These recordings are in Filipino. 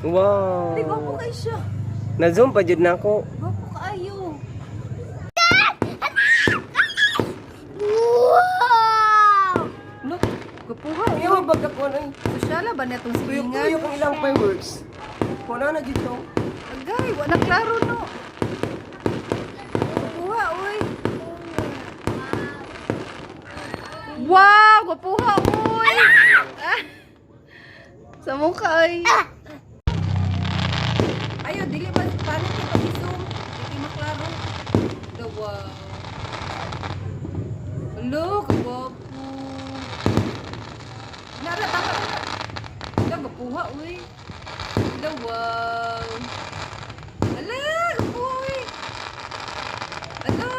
Wow. Di gwapo kay siya. Na-zoom pa jud nako. Gwapo kaayo. Wow! Look, gwapuha. Ayaw baga ko na. Sosyala ba na itong silingan? Tuyok ang ilang fireworks. Kuna na dito. Agay, wala klaro no. Gwapuha, uy. Wow, gwapuha, uy. Ah. Sa mukha, ay. Ayo, dili ba paano kayo pag-zoom? Hindi maklaro. Wow. Hello, kagwapo. Nara, tama na. Hello, gwapuha, uy. Hello, wow. Hello, gwapuha, uy. Hello.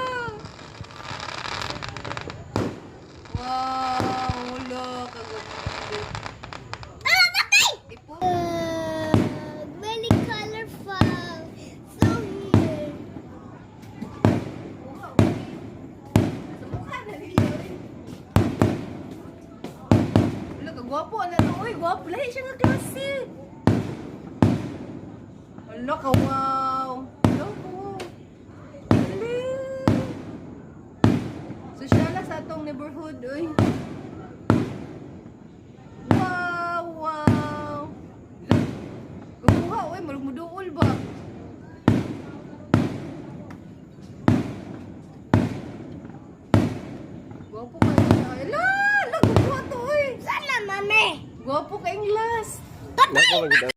Wow, hello, kagwapo. Ipo. Very colorful. So weird. Wala ka, gwapo na to. Uy, gwapo. Lahi siya nga klase. Wala ka, wow. Wala ko. Wala. Sosyala sa atong neighborhood, uy. Wow, wow. Gwapuha, uy. Malumuduol ba? Gwapo ka. Ala, gwapuha to, uy. Sana, mami. Gwapo ka yung last. Nako magid